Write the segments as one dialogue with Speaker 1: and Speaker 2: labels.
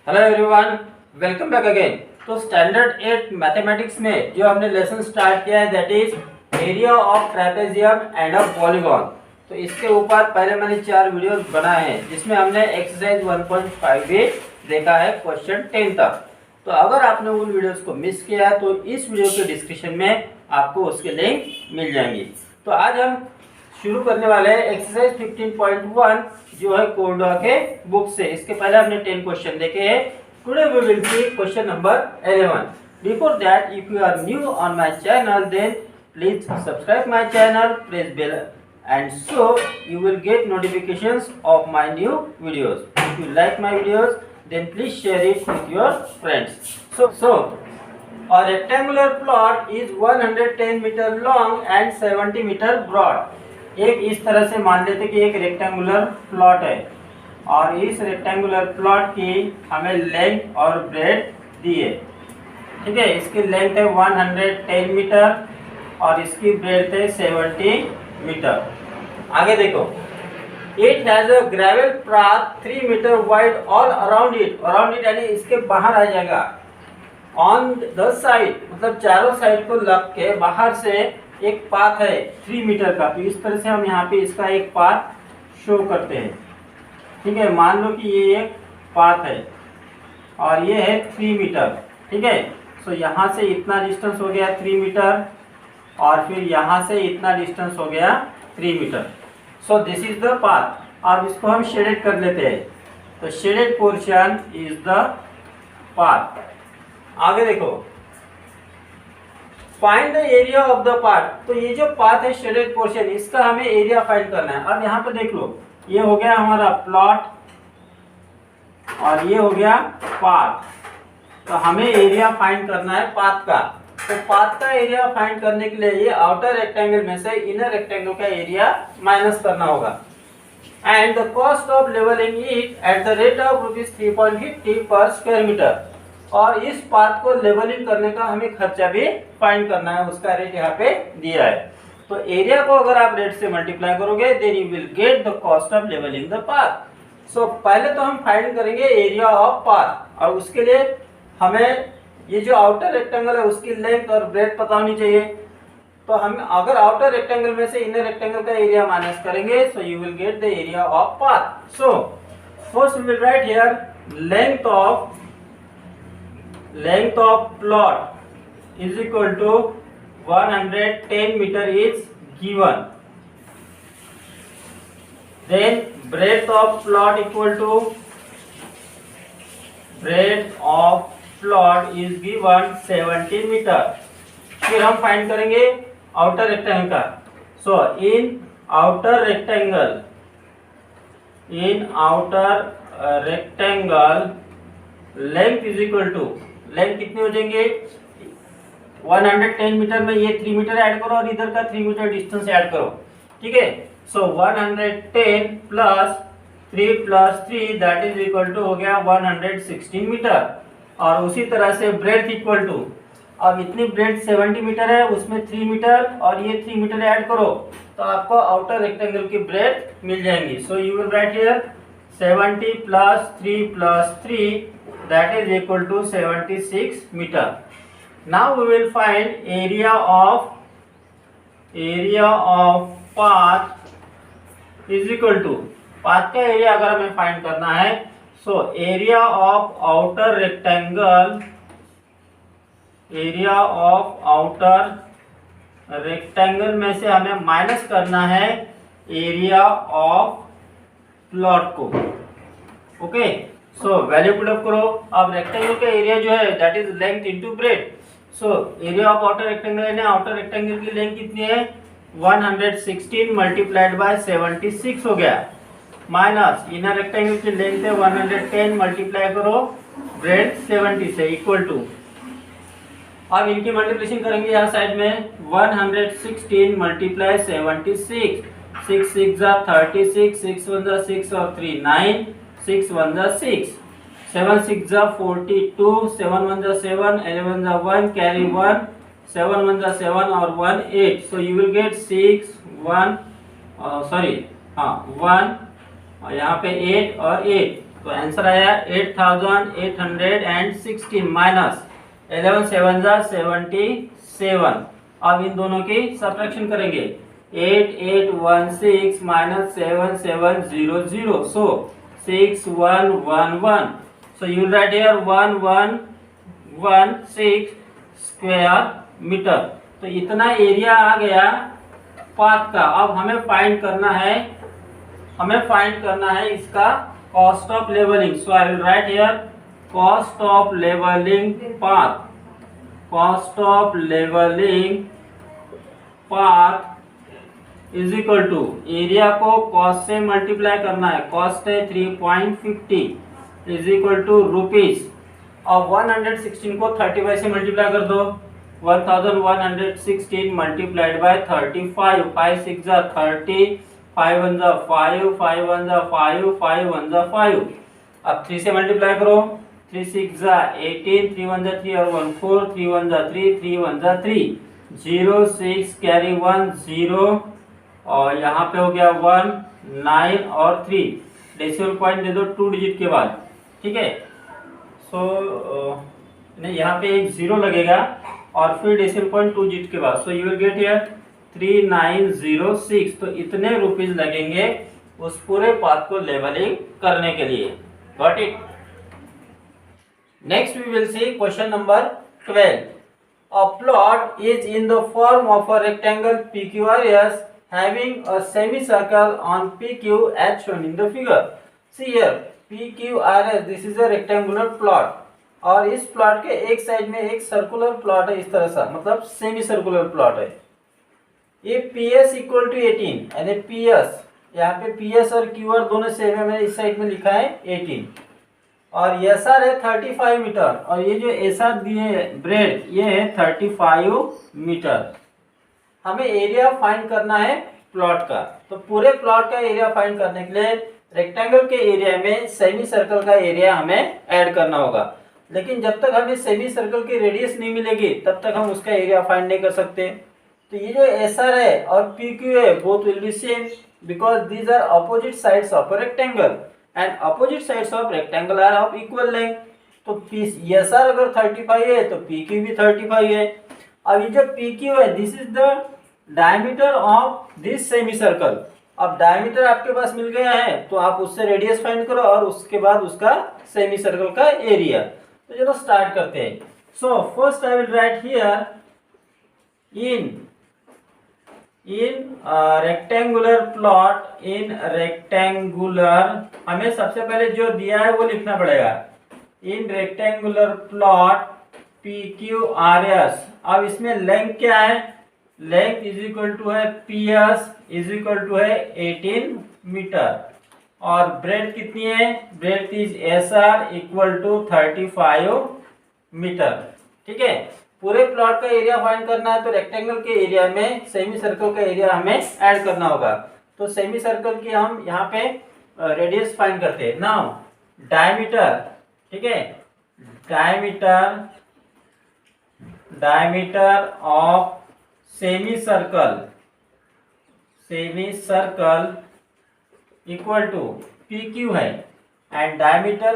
Speaker 1: Hello everyone, welcome back again. तो standard 8 mathematics में जो हमने लेसन स्टार्ट किया है that is area of trapezium and a polygon. तो इसके ऊपर पहले मैंने 4 वीडियोस बनाए हैं जिसमें हमने एक्सरसाइज 1.5 भी देखा है क्वेश्चन 10 तक। तो अगर आपने उन वीडियोस को मिस किया है तो इस वीडियो के डिस्क्रिप्शन में आपको उसके लिंक मिल जाएंगी। तो आज हम शुरू करने वाले हैं एक्सरसाइज 15.1 जो है कोरडा के बुक से। इसके पहले हमने 10 क्वेश्चन देखे हैं। Today we will see question number 11। Before that, if you are new on my channel then please subscribe my channel, press bell and so you will get notifications of my new videos. If you like my videos then please share it with your friends. So a rectangular plot is 110 meter long and 70 meter broad. एक इस तरह से मान लेते कि एक rectangular plot है और इस रेक्टेंगुलर प्लॉट की हमें लेंथ और ब्रेड्थ दी है। ठीक है, इसकी लेंथ है 110 मीटर और इसकी ब्रेड्थ है 70 मीटर। आगे देखो, it has a gravel path 3 metre wide all around it. Around it यानी इसके बाहर आ जाएगा। ऑन द साइड मतलब चारों साइड को लग के बाहर से एक पाथ है 3 मीटर का। तो इस तरह से हम यहाँ पे इसका एक पाथ शो करते हैं। ठीक है, मान लो कि ये एक पाथ है और ये है 3 मीटर। ठीक है, सो यहाँ से इतना डिस्टेंस हो गया 3 मीटर और फिर यहाँ से इतना डिस्टेंस हो गया 3 metre. So this is the path. अब इसको हम शेडेड कर लेते हैं। तो shaded portion is the path. आगे देखो, find the area of the path. तो ये जो पाथ है शेडेड पोर्शन, इसका हमें एरिया फाइंड करना है। अब यहाँ पे देख लो, ये हो गया हमारा प्लॉट और ये हो गया पाथ। तो हमें एरिया फाइंड करना है पाथ का। तो पाथ का एरिया फाइंड करने के लिए ये आउटर रेक्टेंगल में से इनर रेक्टेंगल का एरिया माइनस करना होगा। And the cost of levelling it at the rate of ₹3.50 per square metre. और इस पाथ को लेवलिंग करने का हमें खर्चा भी फाइंड करना है, उसका रेट यहाँ पे दिया है। तो एरिया को अगर आप रेट से मल्टीप्लाई करोगे then you will get the cost of levelling the path. So पहले तो हम फाइंड करेंगे एरिया ऑफ पाथ और उसके लिए हमें ये जो आउटर रेक्टेंगल है उसकी लेंथ और ब्रेड्थ पता होनी चाहिए। तो हम अगर आउटर रेक्टेंगल में से इनर रेक्टेंगल का एरिया माइनस करेंगे so you will get the area of path. So first we will write here length of plot is equal to 110 meter is given. Then breadth of plot equal to is given 70 meter. फिर हम find करेंगे outer rectangle का। So in outer rectangle length is equal to, length कितनी हो जाएंगे 110 metre में ये 3 metre add करो और इधर का 3 मीटर डिस्टेंस ऐड करो। ठीक है, so 110 plus 3 that is equal to हो गया 116 मीटर। और उसी तरह से ब्रेड्थ इक्वल टू, अब इतनी ब्रेड्थ 70 मीटर है उसमें 3 मीटर और ये 3 मीटर ऐड करो तो आपको आउटर रेक्टेंगल की ब्रेड्थ मिल जाएंगी। सो you will write here 70 plus 3 that is equal to 76 meter. Now we will find area of path is equal to, path का एरिया अगर हमें फाइंड करना है so area of outer rectangle में से हमें माइनस करना है एरिया ऑफ प्लॉट को। Okay, so value put up करो। अब रेक्टेंगल का एरिया जो है that is length into breadth. So area of outer rectangle यानी आउटर रेक्टेंगल की लेंथ कितनी है 116 मल्टीप्लाइड बाय 76 हो गया, माइनस इनर रेक्टेंगल की लेंथ है 110 मल्टीप्लाई करो ब्रेड्थ 70 से इक्वल टू। अब इनकी मल्टीप्लिकेशन करेंगे यहाँ साइड में 116 मल्टीप्लाई 76, 6 6 जा 36, 6 1 जा 6 और 3 9, 6 1 जा 6, 7 6 जा 42, 7 1 जा 7, 11 जा 1, कैरी 1, 7 1 जा 7 और 1 8। सो यू विल गेट 6 1 1 और यहाँ पे 8 और 8। तो आंसर आया 8816 माइनस 11 7 जा 77। अब इन दोनों की सब्ट्रैक्शन करेंगे। 8816 minus 7700, so 6111। So you write here 1116 square metre. तो इतना एरिया आ गया पाथ का। अब हमें फाइंड करना है इसका cost of levelling. So I will write here cost of levelling path. Cost of levelling path is equal to, area को कॉस्ट से मल्टीप्लाई करना है। कॉस्ट है 3.50 इज इक्वल टू रुपीज। और 116 को 35 से मल्टीप्लाई कर दो। 1116 मल्टीप्लाइड बाय 35। 5 6 जा 30, 5 1 जा 5, 5 1 जा 5, 5 1 जा 5। अब 3 से मल्टीप्लाई करो। 3 6 जा 18, 3 1 जा 3 और 1 4, 3 1 जा 3, 3 1 जा 3। 0 6 कैरी 1 0 और यहाँ पे हो गया 1 9 और 3। डेसिमल पॉइंट दे दो 2 डिजिट के बाद, ठीक है। सो नहीं, यहाँ पे एक 0 लगेगा और फिर डेसिमल पॉइंट 2 डिजिट के बाद। सो यू विल गेट हियर 3906। तो इतने रुपीज लगेंगे उस पूरे पाथ को लेवलिंग करने के लिए। Got it. Next we will see question number 12। A plot is in the form of a rectangle PQRS having a semicircle on PQ as shown in the figure. See here PQRS, this is a rectangular plot और इस plot के एक side में एक circular plot है इस तरह सा, मतलब सेमी सर्कुलर प्लॉट है। ये PS इक्वल टू 18 यानी PS, यहाँ पे PS और QR दोनों सेम है। मैंने इस साइड में लिखा है 18 और SR है 35 मीटर और ये जो SR दिए ब्रेड ये है 35 मीटर। हमें एरिया फाइंड करना है प्लॉट का। तो पूरे प्लॉट का एरिया फाइंड करने के लिए रेक्टेंगल के एरिया में सेमी सर्कल का एरिया हमें ऐड करना होगा। लेकिन जब तक हमें सेमी सर्कल की रेडियस नहीं मिलेगी तब तक हम उसका एरिया फाइंड नहीं कर सकते। तो ये जो SR है और PQ है both will be same because these are opposite sides of a rectangle and opposite sides of rectangle are of equal length. तो SR अगर 35 है तो PQ भी 35 है। अब ये जो PQ है this is the diameter of this semi circle. अब डायमीटर आपके पास मिल गया है तो आप उससे रेडियस फाइंड करो और उसके बाद उसका सेमी सर्कल का एरिया। तो चलो स्टार्ट करते हैं। So first I will write here in rectangular plot, in rectangular, हमें सबसे पहले जो दिया है वो लिखना पड़ेगा। In rectangular plot PQRS। अब इसमें लेंथ क्या है? लेंथ इज इक्वल टू है PS इज इक्वल टू है 18 मीटर और ब्रेड कितनी है? Breadth is SR equal to 35 metre, ठीक है। पूरे प्लॉट का एरिया फाइंड करना है तो रेक्टेंगल के एरिया में सेमी सर्कल का एरिया हमें ऐड करना होगा। तो सेमी सर्कल की हम यहाँ पे रेडियस फाइंड करते हैं। नाउ डायमीटर, ठीक है, diameter of semi circle equal to PQ है एंड डायमीटर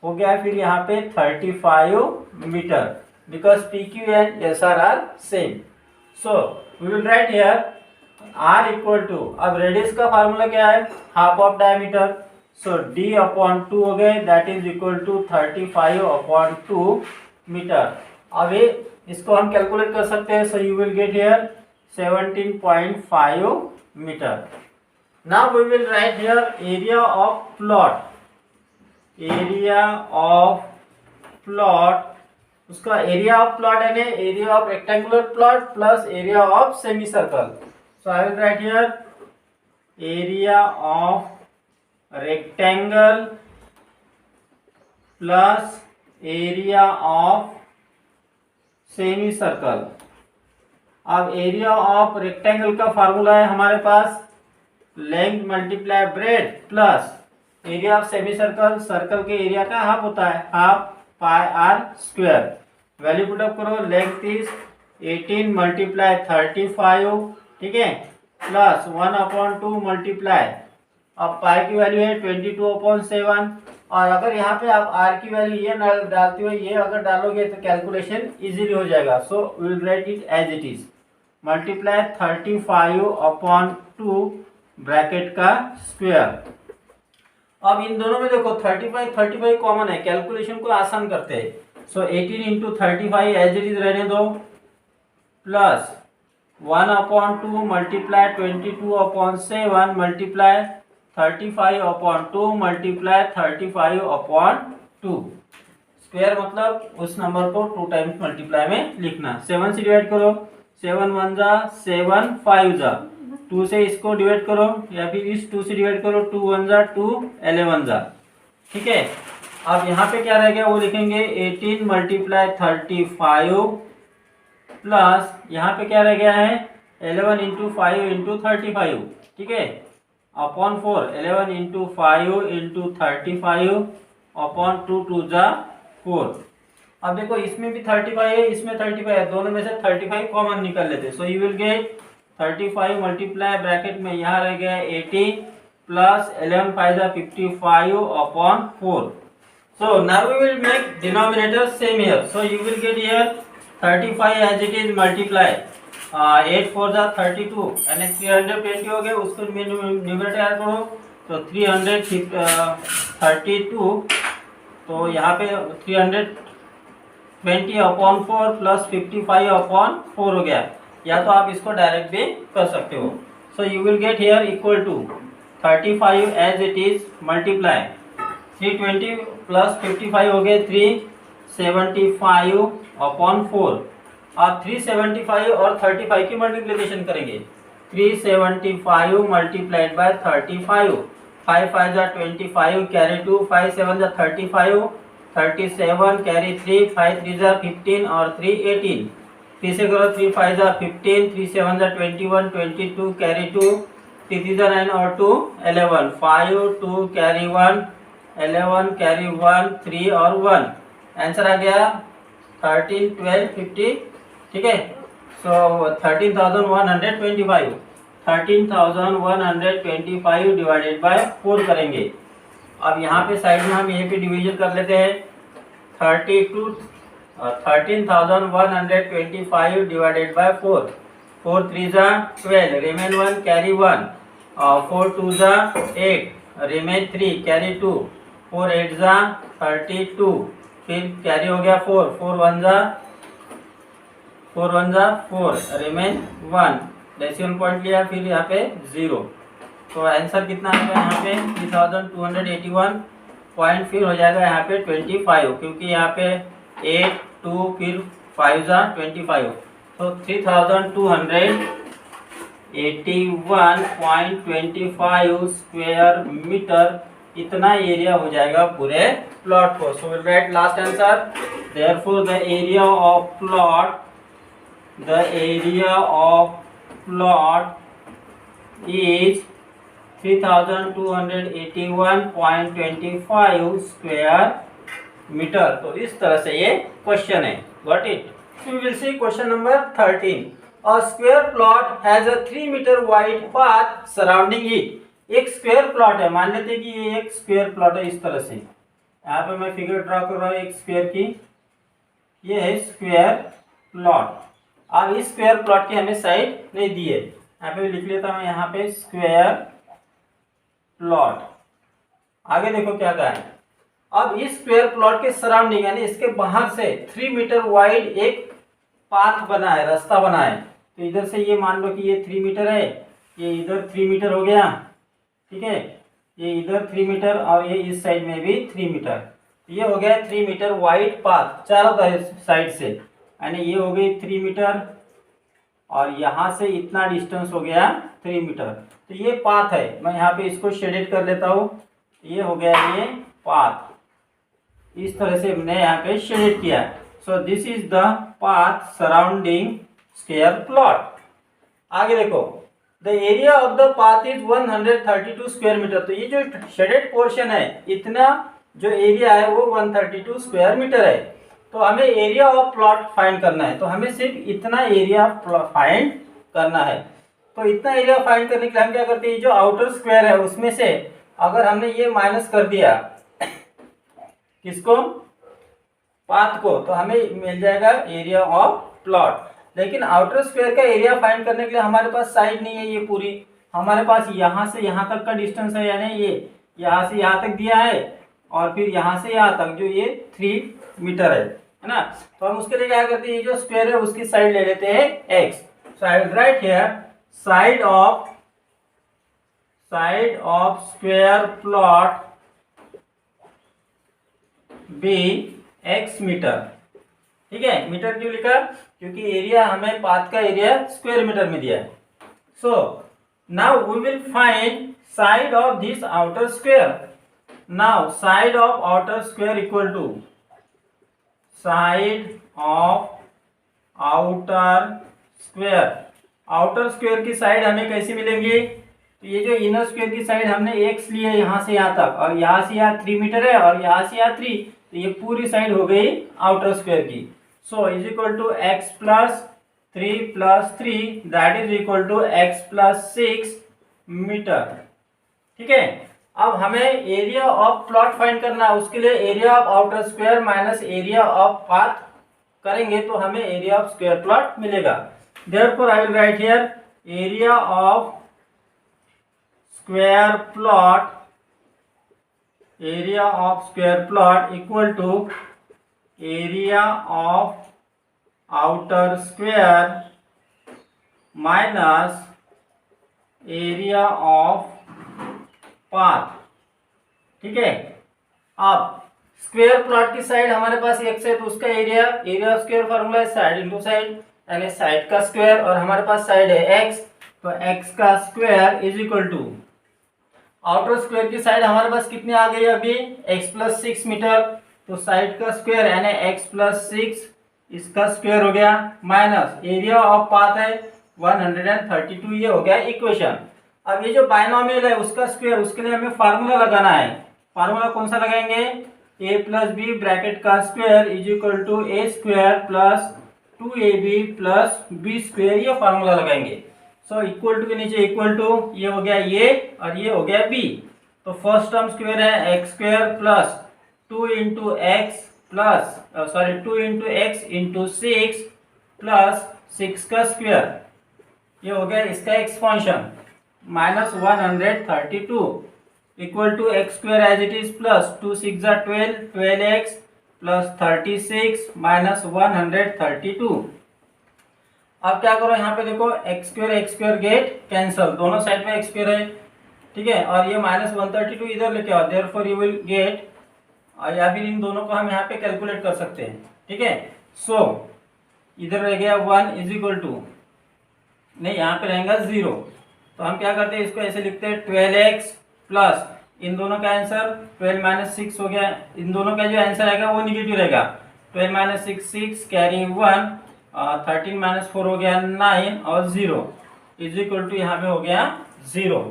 Speaker 1: हो गया फिर यहाँ पे 35 metre because PQ and SR are same. So we will write here R equal to, अब रेडियस का फार्मूला क्या है? Half of diameter. So D upon 2 हो गए that is equal to 35 upon 2 metre. अब इसको हम कैलकुलेट कर सकते हैं। So you will get here 17.5 metre. Now we will write here area of plot. Area of plot, उसका एरिया ऑफ प्लॉट है area of rectangular plot plus area of semi circle. So I will write here area of rectangle plus area of semi circle. अब area of rectangle का formula है हमारे पास length multiply breadth plus area of semi circle. Circle के area का half होता है, half pi r square. Value put up करो, लेंथ इज 18 मल्टीप्लाई 35, ठीक है, प्लस 1 अपॉन 2 मल्टीप्लाई अब पाई की वैल्यू है 22/7, और अगर यहाँ पे आप आर की वैल्यू ये डालते हुए ये अगर डालोगे तो कैलकुलेशन इजीली हो जाएगा। So will write it as it is, multiply 35/2 bracket का स्क्वायर। अब इन दोनों में देखो 35 कॉमन है, कैलकुलेशन को आसान करते हैं। सो 18 इंटू 35 एज इट इज रहने दो, plus 1/2 multiply 22/7 multiply 35/2 multiply 35/2। Square मतलब उस नंबर को 2 टाइम्स मल्टीप्लाई में लिखना। 7 से डिवाइड करो, 7 1 जा 7 5 जा, 2 से इसको डिवाइड करो या फिर इस 2 से डिवाइड करो, 2 1 जा 2 11 जा। ठीक है, अब यहाँ पे क्या रह गया वो लिखेंगे 18 मल्टीप्लाई 35 प्लस यहाँ पे क्या रह गया है 11 इंटू 5 इंटू 35। ठीक है, अपॉन 4, 11 इंटू 5 इंटू 35 अपॉन 2 2 जा 4। अब देखो इसमें भी 35 है, इसमें 35 है, दोनों में से 35 कॉमन निकाल लेते। सो you will gate 35 multiply bracket में यहाँ रह गया 80 प्लस 11 5 जा 55 upon 4। So now we will make denominator same here. So you will get here 35 as it is multiply 8 4 जा 32 यानी 320 हो गए, उसको न्यूमरेटर ऐड करो तो 332, तो यहाँ पे 320 अपॉन 4 प्लस 55 अपॉन 4 हो गया, या तो आप इसको डायरेक्ट भी कर सकते हो। So you will get here equal to 35 as it is multiply 320 plus 55 हो गए 375 अपॉन 4। आप 375 और 35 की मल्टीप्लिकेशन करेंगे, 375 मल्टीप्लाइड बाय 35, 5 5 जा 25 कैरी 2, 5 7 जा 35, 37 कैरी 3, 5 3 जा 15 और 3 18। फिर से करो 3 5 जा 15, 3 7 जा 21, 22 कैरी 2, 3 3 जा 9 और 2 11, 5 2 कैरी 1, 11 कैरी 1 3 और 1। आंसर आ गया 13 12 50। ठीक है, सो 13,125, 13,125 डिवाइडेड बाय 4 करेंगे। अब यहाँ पे साइड में हम यहीं पे डिवीजन कर लेते हैं, 13,125 डिवाइडेड बाय 4, 4 3 जा 12 रिमेन 1 कैरी 1, 4 2 जा 8 रिमेन 3 कैरी 2, 4 8 जा 32, फिर कैरी हो गया 4, 4 1 जा 4 रिमेन 1, डेसिमल पॉइंट लिया, फिर यहाँ पे 0। तो आंसर कितना आएगा यहाँ पे 3281 पॉइंट, फिर हो जाएगा यहाँ पे 25, क्योंकि यहाँ पे 8 2 फिर 5 जा 25, तो 3281.25 स्क्वायर मीटर इतना एरिया हो जाएगा पूरे प्लॉट को। So will write last answer, therefore the area of plot is 3281.25 square metre. तो इस तरह से ये क्वेश्चन है, got it. So we will see question number 13. A square plot has a 3 meter wide path surrounding it. एक square plot है, मान लेते हैं कि ये एक स्क्वायर प्लॉट है। इस तरह से यहाँ पे मैं फिगर ड्रा कर रहा हूँ एक स्क्वायर की, ये है स्क्वायर प्लॉट। अब इस स्क्वायर प्लॉट की हमें साइड नहीं दी है, यहाँ पे लिख लेता हूँ यहाँ पे स्क्वायर प्लॉट। आगे देखो क्या कहा है, अब इस स्क्वायर प्लॉट के सराउंडिंग यानी इसके बाहर से 3 मीटर वाइड एक पाथ बना है, रास्ता बना है। तो इधर से ये मान लो कि ये 3 मीटर है, ये इधर 3 मीटर हो गया, ठीक है, ये इधर 3 मीटर और ये इस साइड में भी 3 मीटर। तो ये हो गया 3 मीटर वाइड पाथ चारों साइड से, यानी ये हो गई 3 मीटर और यहाँ से इतना डिस्टेंस हो गया 3 मीटर। तो ये पाथ है, मैं यहाँ पे इसको शेडेड कर लेता हूँ, ये हो गया ये पाथ। इस तरह से हमने यहाँ पे शेड किया। So this is the path surrounding square plot. आगे देखो, the area of the path is 132 square metre. तो ये जो शेडेड पोर्शन है, इतना जो एरिया है वो 132 स्क्वायर मीटर है। तो हमें एरिया ऑफ प्लॉट फाइंड करना है, तो हमें सिर्फ इतना एरिया फाइंड करना है। तो इतना एरिया फाइंड करने के लिए हम क्या करते हैं, जो आउटर स्क्वायर है उसमें से अगर हमने ये माइनस कर दिया किसको, पाथ को, तो हमें मिल जाएगा एरिया ऑफ प्लॉट। लेकिन आउटर स्क्वायर का एरिया फाइंड करने के लिए हमारे पास साइड नहीं है ये पूरी, हमारे पास यहाँ से यहाँ तक का डिस्टेंस है, यानी ये यहाँ से यहाँ तक दिया है और फिर यहाँ से यहाँ तक जो ये 3 मीटर है ना। तो हम उसके लिए क्या करते हैं, जो स्क्वायर है उसकी साइड ले लेते हैं x। So I will write here side of square plot be x metre. ठीक है, मीटर क्यों लिखा, क्योंकि एरिया हमें पाथ का एरिया स्क्वायर मीटर में दिया है। So now we will find side of this outer square. Now side of outer square equal to side of outer square. Outer square की साइड हमें कैसी मिलेंगी, तो ये जो इनर स्क्वायर की साइड हमने x ली है यहाँ से यहाँ तक, और यहाँ से यहाँ 3 मीटर है और यहाँ से यहाँ 3, तो ये पूरी साइड हो गई आउटर स्क्वायर की। So is equal to x plus 3 plus 3 that is equal to x plus 6 metre. ठीक है, अब हमें एरिया ऑफ प्लॉट फाइंड करना है, उसके लिए area of outer square minus area of path करेंगे तो हमें एरिया ऑफ स्क्वायर प्लॉट मिलेगा। Therefore I will write here area of square plot, area of square plot equal to area of outer square minus area of path. ठीक है, अब square plot की side हमारे पास x है तो उसका area of square formula है side into side, यानी साइड का स्क्वायर, और हमारे पास साइड है x, तो x का square is equal to outer square की साइड हमारे पास कितनी आ गई अभी, x प्लस 6 मीटर, तो साइड का स्क्वायर यानी x प्लस 6 इसका स्क्वायर हो गया, माइनस एरिया ऑफ पाथ है 132, ये हो गया इक्वेशन। अब ये जो बायनोमियल है उसका स्क्वायर, उसके लिए हमें फार्मूला लगाना है। फार्मूला कौन सा लगाएंगे, a प्लस बी ब्रैकेट का square is equal to a square plus 2ab प्लस बी स्क्वायर, ये फार्मूला लगाएंगे। सो इक्वल टू के नीचे इक्वल टू, ये हो गया ए और ये हो गया बी, तो फर्स्ट टर्म स्क्वायर है x square plus 2 into x plus 2 into x into 6 plus 6 का स्क्वायर, ये हो गया इसका expansion, minus 132 equal to x square as it is plus 2 6 12, 12x plus 36 minus 132। अब क्या करो, यहाँ पे देखो एक्स स्क्वायर गेट कैंसल, दोनों साइड में एक्स स्क्वायर है। ठीक है, और ये माइनस 132 इधर लेके आओ, देयरफॉर यू विल गेट, या फिर इन दोनों को हम यहाँ पे कैलकुलेट कर सकते हैं। ठीक है, सो इधर रह गया 1 इज इक्वल टू, नहीं यहाँ पे रहेगा 0, तो हम क्या करते हैं इसको ऐसे लिखते हैं 12x प्लस इन दोनों का आंसर 12 माइनस 6 हो गया, इन दोनों का जो आंसर आएगा वो निगेटिव रहेगा, 12 माइनस 6 कैरी 1, 13 माइनस 4 हो गया 9 और 0 इज इक्वल टू यहाँ पे हो गया 0।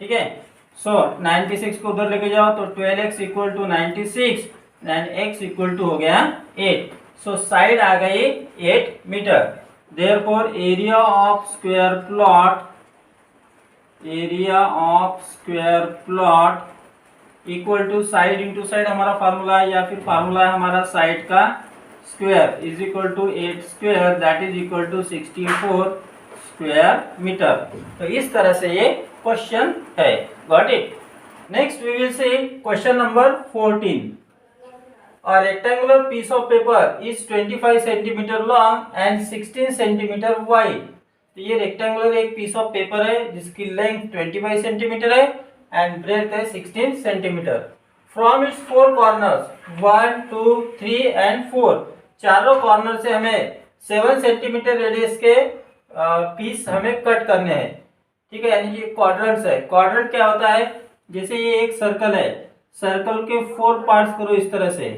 Speaker 1: ठीक है, सो 96 को उधर लेके जाओ तो 12x equal to 96 and x equal to हो गया 8। सो साइड आ गई 8 metre. Therefore area of square plot equal to side into side हमारा फार्मूला है, या फिर फार्मूला है हमारा साइड का square is equal to 8 square that is equal to 64 square metre. तो इस तरह से ये क्वेश्चन है। Got it. Next we will see question number 14। A rectangular piece of paper is 25 centimeter long and 16 centimeter wide। तो ये rectangular एक piece of paper है जिसकी लेंथ 25 सेंटीमीटर है एंड ब्रेड्थ है 16 centimetre. From its 4 corners 1 2 3 and 4, चारों corner से हमें 7 सेंटीमीटर रेडियस के पीस हमें कट करने हैं। ठीक है, यानी कि क्वाड्रेंट्स है। क्वाड्रेंट क्या होता है, जैसे ये एक सर्कल है, सर्कल के 4 पार्ट्स करो इस तरह से,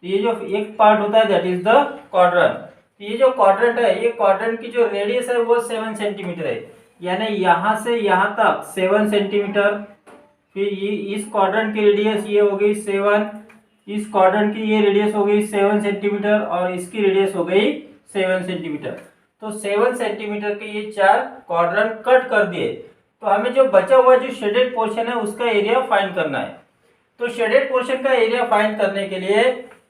Speaker 1: तो ये जो एक पार्ट होता है दैट इज द क्वाड्रेंट। ये जो क्वाड्रेंट है, ये क्वाड्रेंट की जो रेडियस है वो 7 सेंटीमीटर है, यानी यहाँ से यहाँ तक 7 सेंटीमीटर। फिर ये इस क्वाड्रेंट की रेडियस ये हो गई 7, इस क्वाड्रेंट की ये रेडियस हो गई 7 सेंटीमीटर और इसकी रेडियस हो गई 7 सेंटीमीटर। तो 7 सेंटीमीटर के ये 4 क्वाड्रेंट कट कर दिए। तो हमें जो बचा हुआ जो शेडेड पोर्शन है उसका एरिया फाइंड करना है। तो शेडेड पोर्शन का एरिया फाइंड करने के लिए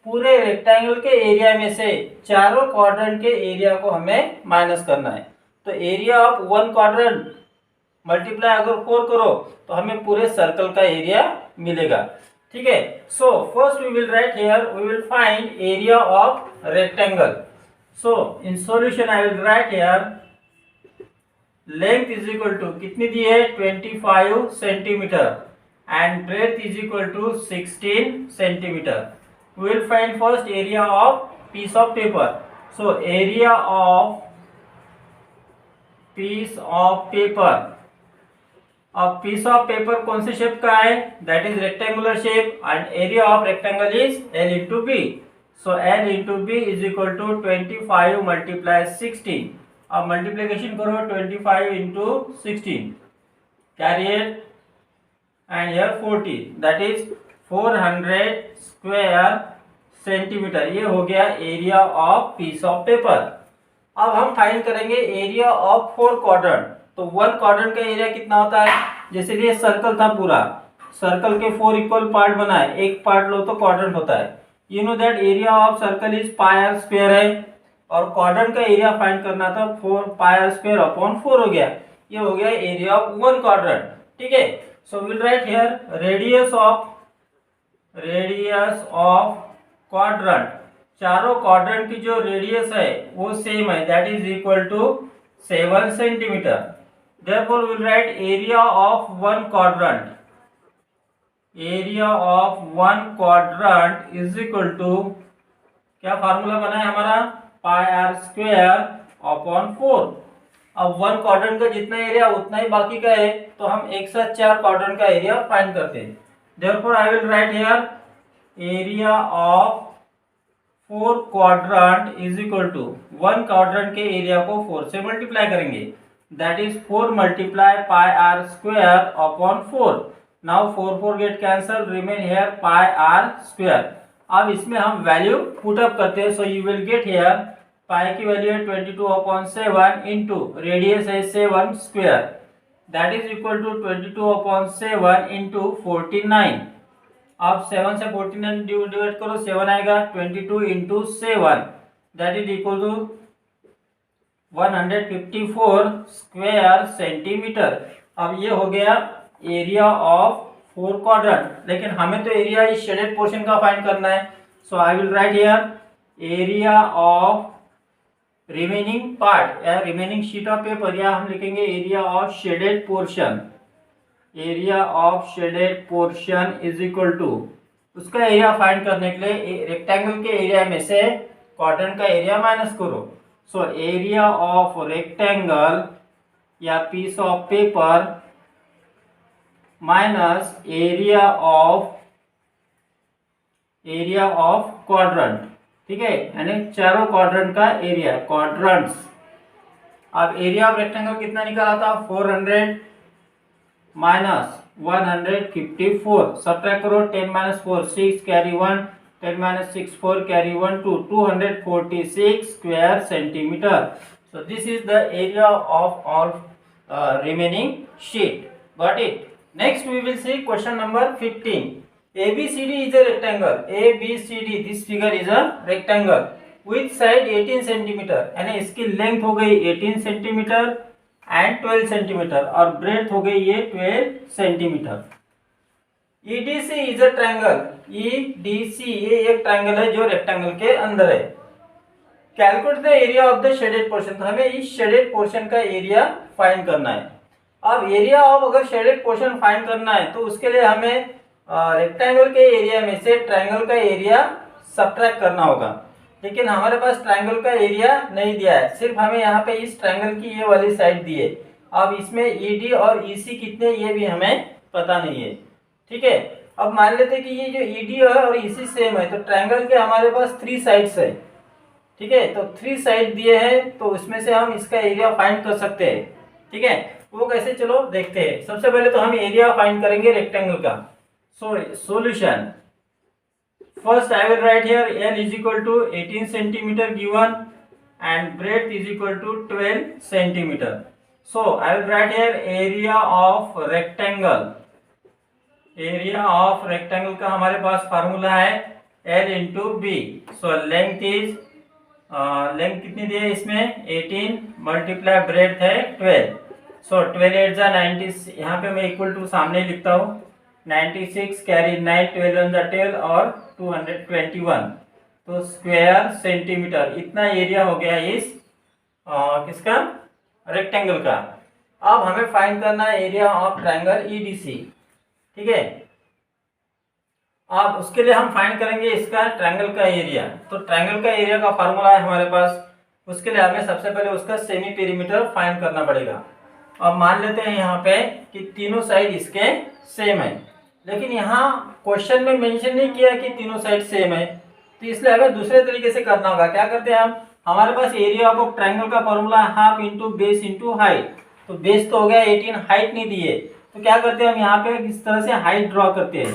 Speaker 1: पूरे रेक्टेंगल के एरिया में से चारों क्वाड्रेंट के एरिया को हमें माइनस करना है। तो एरिया ऑफ 1 क्वाड्रेंट मल्टीप्लाई अगर 4 करो तो हमें पूरे सर्कल का एरिया मिलेगा। ठीक है, so first we will write here, we will find area of rectangle. So in solution I will write here length is equal to कितनी दी है 25 centimetre and breadth is equal to 16 centimetre. We will find first area of piece of paper. So area of piece of paper, अब piece of paper कौन से shape का है, that is rectangular shape and area of rectangle is L into B. So L into b is equal to 25 multiply 16। अब multiplication करो 25 into 16 carry it and here 40 that is 400 square centimetre. ये हो गया area of piece of paper. अब हम find करेंगे area of 4 quadrant. तो 1 quadrant का एरिया कितना होता है, जैसे ये सर्कल था, पूरा सर्कल के 4 इक्वल पार्ट बना है, एक पार्ट लो तो क्वाड्रेंट होता है। You know that area of circle is pi r square है और क्वाड्रेंट का एरिया फाइंड करना था 4 पाई आर स्क्वायर अपॉन 4 हो गया। ये हो गया एरिया ऑफ 1 क्वाड्रेंट। ठीक है, so will write here radius of quadrant, चारों क्वाड्रेंट की जो रेडियस है वो सेम है, that is equal to 7 centimetre. Therefore, we will write area of 1 quadrant. Area of 1 quadrant is equal to, क्या formula बना है हमारा, पाई आर स्क्वायर अपॉन 4। अब 1 क्वाड्रेंट का जितना एरिया उतना ही बाकी का है, तो हम एक साथ 4 क्वाड्रेंट का एरिया फाइंड करते हैं। Therefore, I will write here area of 4 quadrant is equal to 1 quadrant के एरिया को 4 से मल्टीप्लाई करेंगे, that is 4 multiply pi r square upon 4. Now 4 get cancelled, remain here pi r square. अब इसमें हम value put up करते हैं। So you will get here pi की वैल्यू है 22 अपॉन 7 इंटू रेडियस है 7 square, that is equal to 22 upon 7 into 49। अब 7 से 49 डिवाइड करो, 7 आएगा, 22 into 7 that is equal to 154 square centimetre. अब ये हो गया एरिया ऑफ 4 क्वाड्रेंट, लेकिन हमें तो एरिया इस शेडेड पोर्शन का फाइंड करना है। So I will write here area of remaining part या रिमेनिंग शीट ऑफ पेपर, या हम लिखेंगे area of shaded portion. Area of shaded portion is equal to, उसका एरिया फाइंड करने के लिए रेक्टेंगल के एरिया में से क्वाड्रेंट का एरिया माइनस करो। सो एरिया ऑफ रेक्टेंगल या piece of paper minus area of quadrant. ठीक है, यानी चारों क्वाड्रेंट का एरिया, क्वाड्रेंट्स। अब एरिया ऑफ रेक्टेंगल कितना निकाला था, 400 माइनस 154, सब्ट्रैक्ट करो, 10 minus 4 6 carry 1, 10 minus 6 4 carry 1 2, 246 square centimeter. So this is the area of all remaining sheet. Got it? Next we will see question number 15. ABCD is a rectangle. ABCD, this figure is a rectangle with side 18 centimeter, यानी इसकी length हो गई 18 centimetre and 12 centimetre और breath हो गई ये 12 centimetre. EDC is a triangle, EDC ये एक ट्रायंगल है जो रेक्टेंगल के अंदर है। Calculate the area of the shaded portion, तो हमें इस शेडेड पोर्शन का एरिया फाइंड करना है। अब एरिया ऑफ अगर शेडेड पोर्शन फाइंड करना है तो उसके लिए हमें रेक्टेंगल के एरिया में से ट्रायंगल का एरिया सब्ट्रैक्ट करना होगा, लेकिन हमारे पास ट्रायंगल का एरिया नहीं दिया है, सिर्फ हमें यहाँ पे इस ट्रायंगल की ये वाली साइड दी है। अब इसमें ED और EC कितने ये भी हमें पता नहीं है। ठीक है, अब मान लेते हैं कि ये जो ED है और EC सेम है, तो ट्रायंगल के हमारे पास 3 साइड्स है। ठीक है, तो 3 साइड दिए हैं, तो उसमें से हम इसका एरिया फाइंड कर सकते हैं। ठीक है, वो कैसे, चलो देखते हैं। सबसे पहले तो हम एरिया फाइंड करेंगे रेक्टेंगल का। So solution, first I will write here L is equal to 18 centimetre given and breadth is equal to 12 centimeter. So I will write here area of rectangle. Area of rectangle का हमारे पास formula है L into B. So length कितनी दी है इसमें 18 multiply breadth है 12. सो 12 8 जा 90. यहाँ पे मैं इक्वल टू सामने लिखता हूँ 96 कैरी 9 12 ऑन द टेल और 221. तो स्क्वायर सेंटीमीटर इतना एरिया हो गया इस किसका रेक्टेंगल का. अब हमें फाइंड करना है एरिया ऑफ ट्रायंगल ईडीसी. ठीक है. अब उसके लिए हम फाइंड करेंगे इसका ट्रायंगल का एरिया. तो ट्रायंगल का एरिया का फार्मूला है हमारे पास. उसके लिए हमें सबसे पहले उसका सेमी पेरीमीटर फाइंड करना पड़ेगा. अब मान लेते हैं यहाँ पे कि तीनों साइड इसके सेम है, लेकिन यहाँ क्वेश्चन में मेंशन नहीं किया कि तीनों साइड सेम है. तो इसलिए हमें दूसरे तरीके से करना होगा. क्या करते हैं हम, हमारे पास एरिया ऑफ ट्रायंगल का फॉर्मूला है half into base into height. तो बेस तो हो गया 18, हाइट नहीं दी है. तो क्या करते हैं हम यहाँ पे इस तरह से हाइट ड्रॉ करते हैं.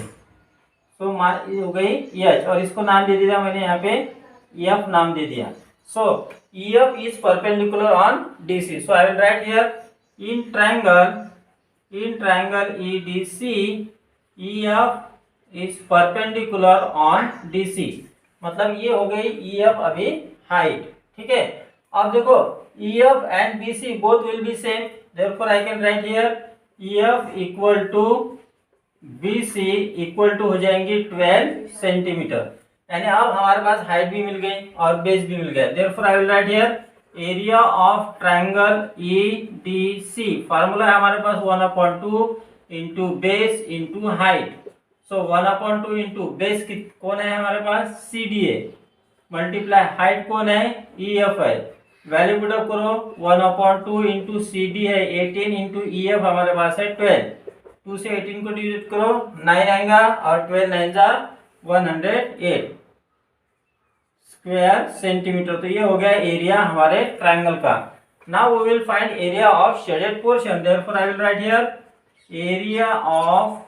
Speaker 1: तो हो गई एच और इसको नाम दे दिया मैंने यहाँ पे एफ नाम दे दिया. So F is perpendicular on DC. So I will write here in triangle EDC F is perpendicular on DC. मतलब ये हो गई एफ अभी हाइट. ठीक है. अब देखो F and BC both will be same. Therefore I can write here EF equal to BC equal to हो जाएंगी 12 सेंटीमीटर. यानी अब हमारे पास हाइट भी मिल गई और बेस भी मिल गया. Therefore I will write here area of triangle EDC. Formula है हमारे पास 1/2 इंटू बेस इंटू हाइट. सो 1/2 इंटू बेस कौन है हमारे पास CD है, मल्टीप्लाई हाइट कौन है EF है. वैल्यू पुटअप करो 1/2 इंटू CD है 18 इंटू EF हमारे पास है 12. 2 से 18 को डिवाइड करो 9 आएगा और 12 9 जा 108 स्क्वायर सेंटीमीटर. तो ये हो गया एरिया हमारे ट्रायंगल का. Now we will find area of shaded portion. Therefore I will write here area of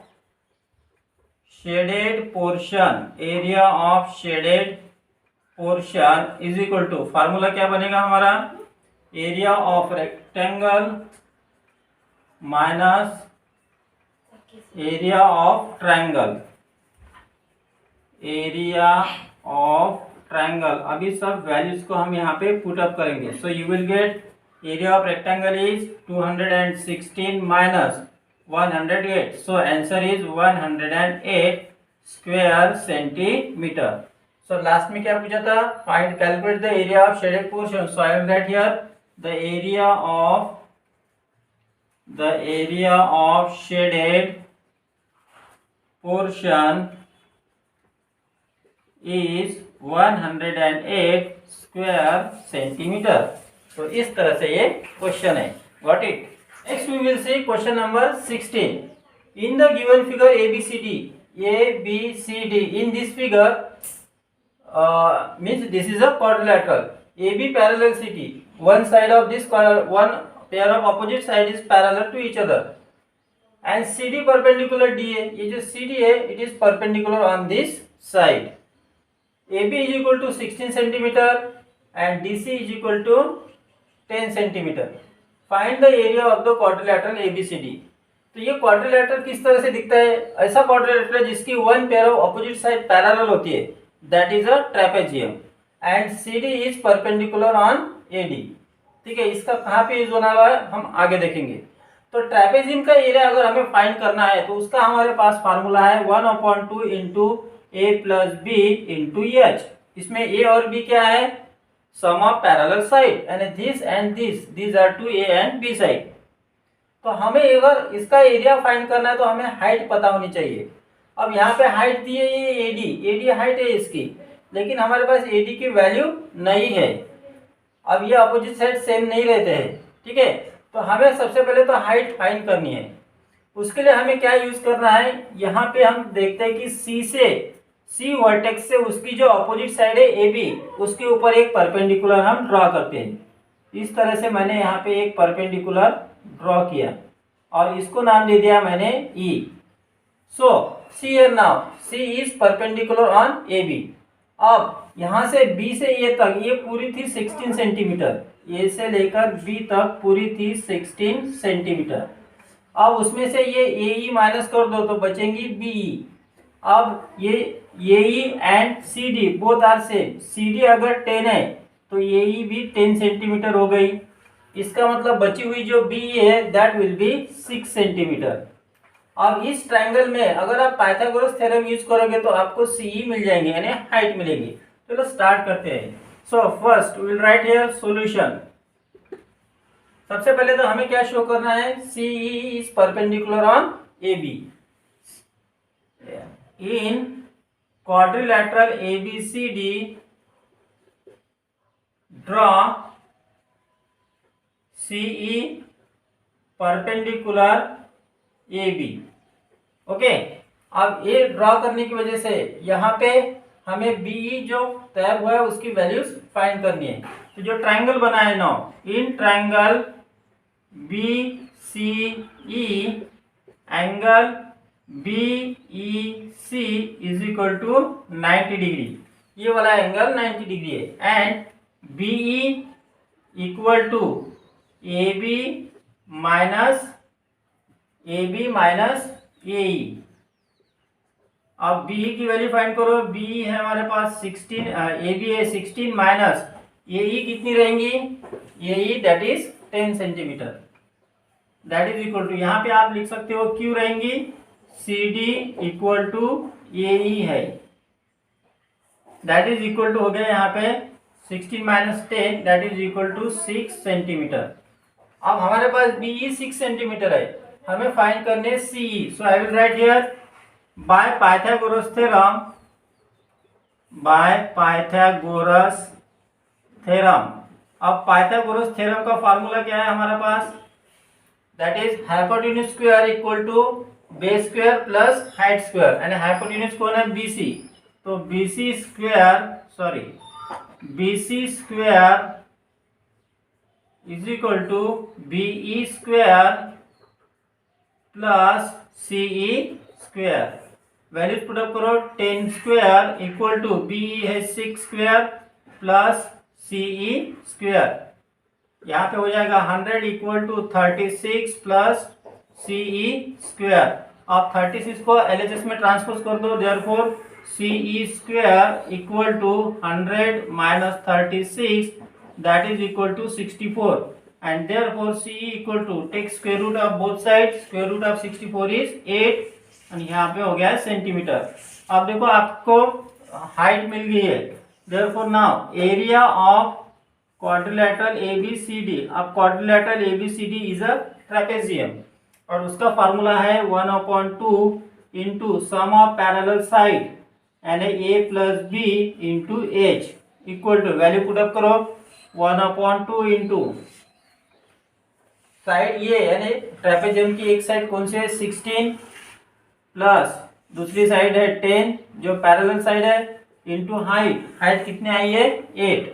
Speaker 1: shaded portion. Area of shaded portion is equal to formula क्या बनेगा हमारा area of rectangle minus area of triangle. Area of triangle. अभी सब values को हम यहाँ पे put up करेंगे. So you will get area of rectangle is 216 minus 108. So answer is 108 square centimetre. So last में क्या पूछा था, find calculate the area of shaded portion. So I will write here the area of shaded portion is 108 square centimetre. तो इस तरह से ये question है. Got it. Next we will see question number 16. In the given figure ABCD in this figure means this is a quadrilateral. AB parallel CD. One side of this one pair of opposite side is parallel to each other, and CD perpendicular DA. ये जो CD है it is perpendicular on this side. AB is equal to 16 centimeter and DC is equal to 10 centimeter. Find the area of the quadrilateral ABCD. तो ये quadrilateral किस तरह से दिखता है, ऐसा क्वाड्रिलेटरल जिसकी one pair of opposite side parallel होती है, that is a trapezium and CD is perpendicular on AD. ठीक है. इसका कहाँ पे यूज होने वाला है हम आगे देखेंगे. तो ट्रेपेजियम का एरिया अगर हमें फाइंड करना है तो उसका हमारे पास फार्मूला है 1/2 into A plus B into H. इसमें A और B क्या है, sum of parallel side and this are two A and B side. तो हमें अगर इसका एरिया फाइंड करना है तो हमें हाइट पता होनी चाहिए. अब यहाँ पे हाइट दी है ये AD हाइट है इसकी, लेकिन हमारे पास AD की वैल्यू नहीं है. अब ये अपोजिट साइड सेम नहीं रहते हैं. ठीक है. तो हमें सबसे पहले तो हाइट फाइंड करनी है. उसके लिए हमें क्या यूज करना है, यहाँ पे हम देखते हैं कि C वर्टेक्स से उसकी जो अपोजिट साइड है AB उसके ऊपर एक परपेंडिकुलर हम ड्रॉ करते हैं. इस तरह से मैंने यहाँ पे एक परपेंडिकुलर ड्रॉ किया और इसको नाम दे दिया मैंने E. So see here now C is perpendicular on AB. अब यहाँ से बी से ए तक ये पूरी थी 16 सेंटीमीटर, ए से लेकर बी तक पूरी थी 16 सेंटीमीटर। अब उसमें से ये ए ई माइनस कर दो तो बचेंगी बी ई। अब ये A E and C D both are same, C D अगर 10 है तो ए ई भी 10 सेंटीमीटर हो गई। इसका मतलब बची हुई जो बी ई है दैट विल बी 6 सेंटीमीटर। अब इस ट्रायंगल में अगर आप पाइथागोरस थ्योरम यूज करोगे तो आपको सीई मिल जाएंगे यानी हाइट मिलेगी। चलो स्टार्ट करते हैं। So first we will write here solution. सबसे पहले तो हमें क्या शो करना है, CE is perpendicular on A B. In quadrilateral ABCD draw CE perpendicular AB। Okay, अब ये ड्रॉ करने की वजह से यहाँ पे हमें BE जो तैयार हुआ है उसकी वैल्यूज फाइंड करनी है। तो जो ट्रायंगल बना है now, in triangle BCE angle BEC is equal to 90 degree. ये वाला एंगल 90 डिग्री है। And BE equal to AB minus AE। अब BE की वैल्यू फाइंड करो। BE है हमारे पास 16, AB है 16 माइनस AE कितनी रहेंगी, AE that is 10 centimetre. That is equal to, यहाँ पे आप लिख सकते हो Q रहेंगी CD इक्वल टू AE है। दैट इज इक्वल टू हो गया यहाँ पे 16 minus 10 that is equal to 6 centimetre. अब हमारे पास BE 6 सेंटीमीटर है, हमें फाइंड करने CE। So I will write here by Pythagoras theorem, अब पाइथागोरस थ्योरम का फार्मूला क्या है हमारे पास, that is hypotenuse square equal to base square plus height square. यानी हाइपोटेन्यूज कौन है, BC, तो BC square is equal to BE square plus CE square. Values put up करो, 10 स्क्वायर इक्वल टू BE है 6 स्क्वायर प्लस CE स्क्वायर। यहाँ पे हो जाएगा 100 equal to 36 plus CE square. आप 36 को LHS में ट्रांसपोज कर दो, therefore CE square equal to 100 minus 36 that is equal to 64 and therefore CE equal to take square root of both side, square root of 64 is 8 और यहाँ पे हो गया सेंटीमीटर। अब देखो आपको हाइट मिल गई है, therefore now area of quadrilateral ABCD। अब quadrilateral ABCD is a trapezium और उसका फार्मूला है 1/2 into sum of parallel side यानी A plus B into H equal to, value put up करो, 1/2 इंटू साइड ये यानी ट्रेपेजियम की एक साइड कौन सी है 16 प्लस दूसरी साइड है 10 जो पैरेलल साइड है इंटू हाइट, हाइट कितनी आई है 8,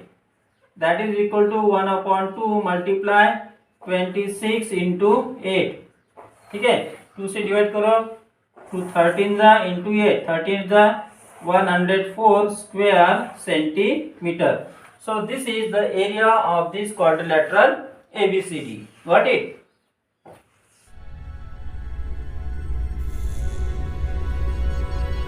Speaker 1: that is equal to 1/2 multiply 26 into 8। ठीक है, 2 से डिवाइड करो, 2 13 जा इंटू 8, 13 जा 104 square centimetre. So this is the area of this quadrilateral ABCD. Got it?